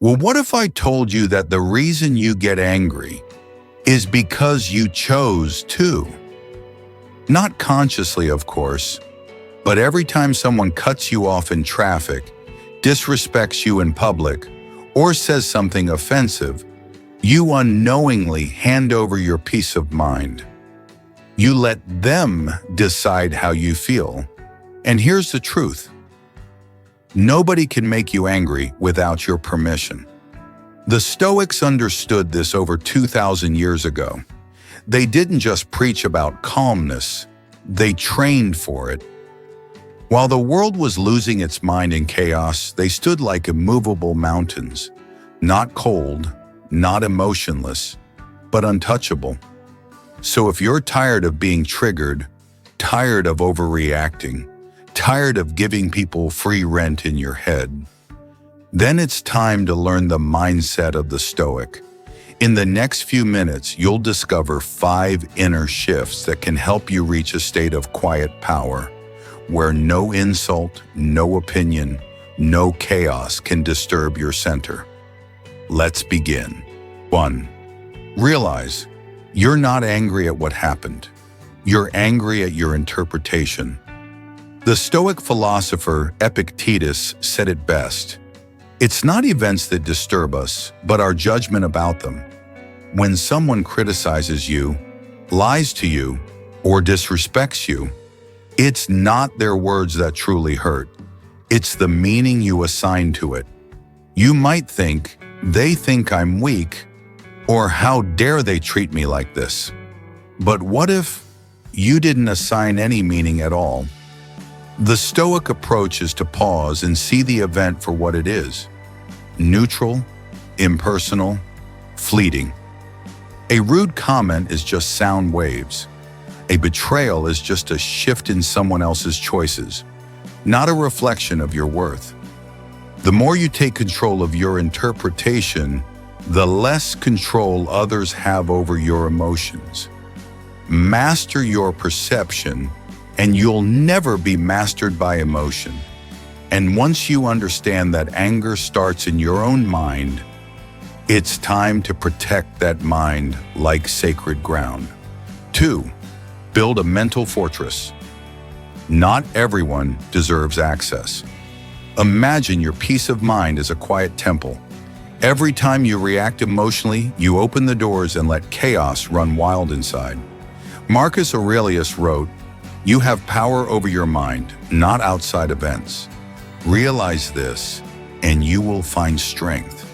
Well, what if I told you that the reason you get angry is because you chose to? Not consciously, of course, but every time someone cuts you off in traffic, disrespects you in public, or says something offensive, you unknowingly hand over your peace of mind. You let them decide how you feel. And here's the truth. Nobody can make you angry without your permission. The Stoics understood this over 2,000 years ago. They didn't just preach about calmness, they trained for it. While the world was losing its mind in chaos, they stood like immovable mountains, not cold, not emotionless, but untouchable. So if you're tired of being triggered, tired of overreacting, tired of giving people free rent in your head, then it's time to learn the mindset of the Stoic. In the next few minutes, you'll discover 5 inner shifts that can help you reach a state of quiet power, where no insult, no opinion, no chaos can disturb your center. Let's begin. 1. Realize you're not angry at what happened. You're angry at your interpretation. The Stoic philosopher Epictetus said it best. It's not events that disturb us, but our judgment about them. When someone criticizes you, lies to you, or disrespects you, it's not their words that truly hurt. It's the meaning you assign to it. You might think, they think I'm weak, or how dare they treat me like this? But what if you didn't assign any meaning at all? The Stoic approach is to pause and see the event for what it is. Neutral, impersonal, fleeting. A rude comment is just sound waves. A betrayal is just a shift in someone else's choices, not a reflection of your worth. The more you take control of your interpretation, the less control others have over your emotions. Master your perception, and you'll never be mastered by emotion. And once you understand that anger starts in your own mind, it's time to protect that mind like sacred ground. 2. Build a mental fortress. Not everyone deserves access. Imagine your peace of mind as a quiet temple. Every time you react emotionally, you open the doors and let chaos run wild inside. Marcus Aurelius wrote, "You have power over your mind, not outside events. Realize this, and you will find strength.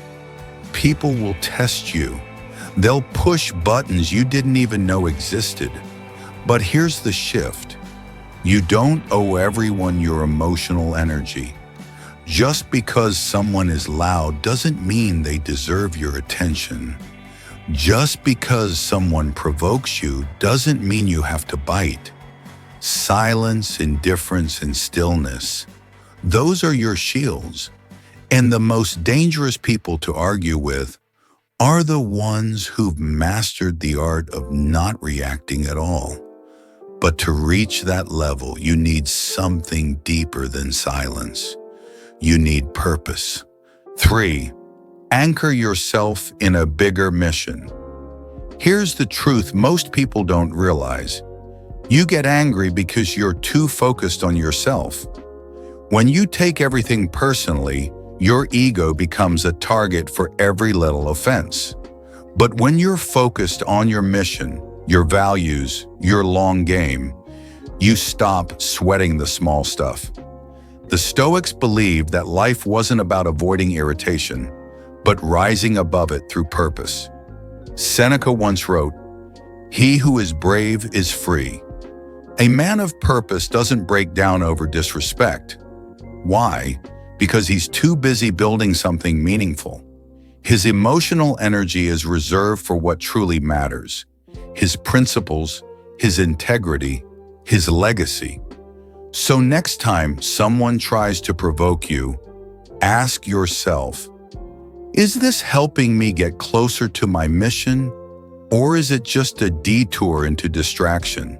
People will test you. They'll push buttons you didn't even know existed. But here's the shift. You don't owe everyone your emotional energy. Just because someone is loud doesn't mean they deserve your attention. Just because someone provokes you doesn't mean you have to bite. Silence, indifference, and stillness, those are your shields. And the most dangerous people to argue with are the ones who've mastered the art of not reacting at all. But to reach that level, you need something deeper than silence. You need purpose. 3. Anchor yourself in a bigger mission. Here's the truth most people don't realize. You get angry because you're too focused on yourself. When you take everything personally, your ego becomes a target for every little offense. But when you're focused on your mission, your values, your long game, you stop sweating the small stuff. The Stoics believed that life wasn't about avoiding irritation, but rising above it through purpose. Seneca once wrote, "He who is brave is free." A man of purpose doesn't break down over disrespect. Why? Because he's too busy building something meaningful. His emotional energy is reserved for what truly matters: his principles, his integrity, his legacy. So next time someone tries to provoke you, ask yourself, is this helping me get closer to my mission, or is it just a detour into distraction?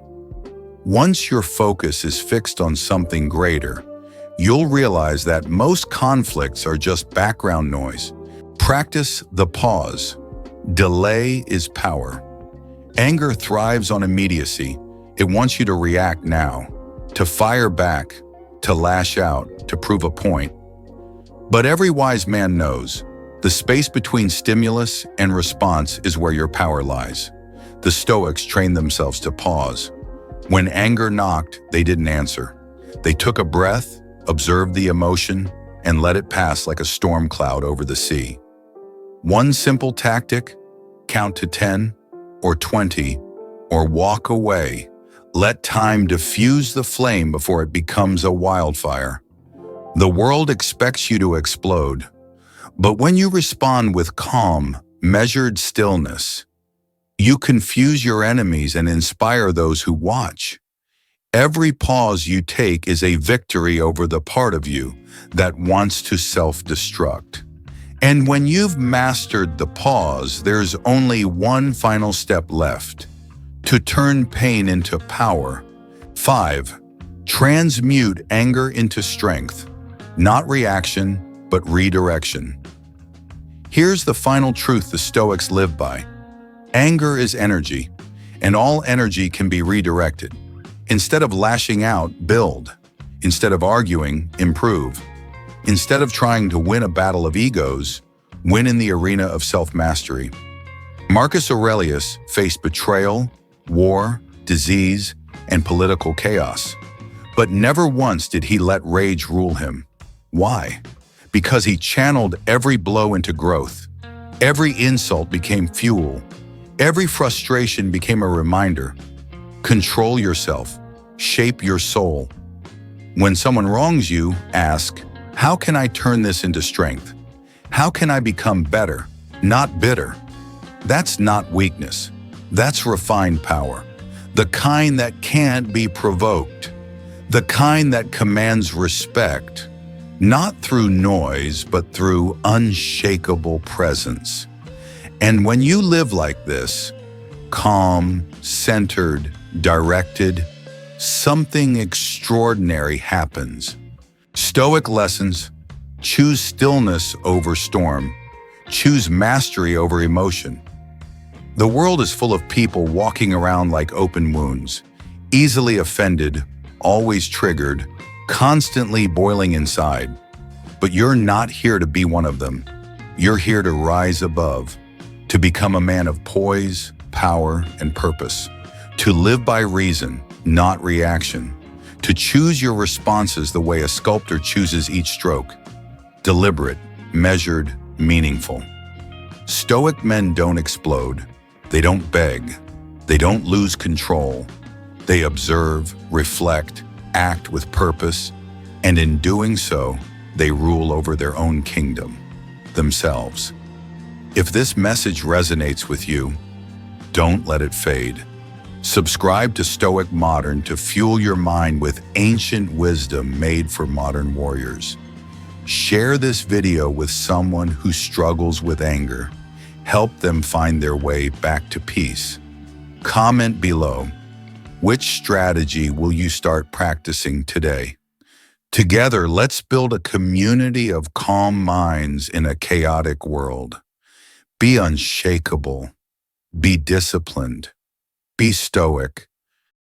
Once your focus is fixed on something greater, you'll realize that most conflicts are just background noise, Practice the pause. Delay is power. Anger thrives on immediacy. It wants you to react now, to fire back, to lash out, to prove a point. But every wise man knows the space between stimulus and response is where your power lies. The Stoics trained themselves to pause. When anger knocked, they didn't answer. They took a breath, observed the emotion, and let it pass like a storm cloud over the sea. One simple tactic: count to 10 or 20 or walk away. Let time diffuse the flame before it becomes a wildfire. The world expects you to explode, but when you respond with calm, measured stillness, you confuse your enemies and inspire those who watch. Every pause you take is a victory over the part of you that wants to self-destruct. And when you've mastered the pause, there's only one final step left: to turn pain into power. 5. Transmute anger into strength. Not reaction, but redirection. Here's the final truth the Stoics live by. Anger is energy, and all energy can be redirected. Instead of lashing out, build. Instead of arguing, improve. Instead of trying to win a battle of egos, win in the arena of self-mastery. Marcus Aurelius faced betrayal, war, disease, and political chaos. But never once did he let rage rule him. Why? Because he channeled every blow into growth. Every insult became fuel. Every frustration became a reminder. Control yourself. Shape your soul. When someone wrongs you, ask, how can I turn this into strength? How can I become better, not bitter? That's not weakness. That's refined power. The kind that can't be provoked. The kind that commands respect, not through noise, but through unshakable presence. And when you live like this, calm, centered, directed, something extraordinary happens. Stoic lessons: choose stillness over storm. Choose mastery over emotion. The world is full of people walking around like open wounds, easily offended, always triggered, constantly boiling inside. But you're not here to be one of them. You're here to rise above, to become a man of poise, power, and purpose, to live by reason, not reaction, to choose your responses the way a sculptor chooses each stroke: deliberate, measured, meaningful. Stoic men don't explode. They don't beg. They don't lose control. They observe, reflect, act with purpose, and in doing so, they rule over their own kingdom, themselves. If this message resonates with you, don't let it fade. Subscribe to Stoic Modern to fuel your mind with ancient wisdom made for modern warriors. Share this video with someone who struggles with anger. Help them find their way back to peace. Comment below. Which strategy will you start practicing today? Together, let's build a community of calm minds in a chaotic world. Be unshakable. Be disciplined. Be stoic.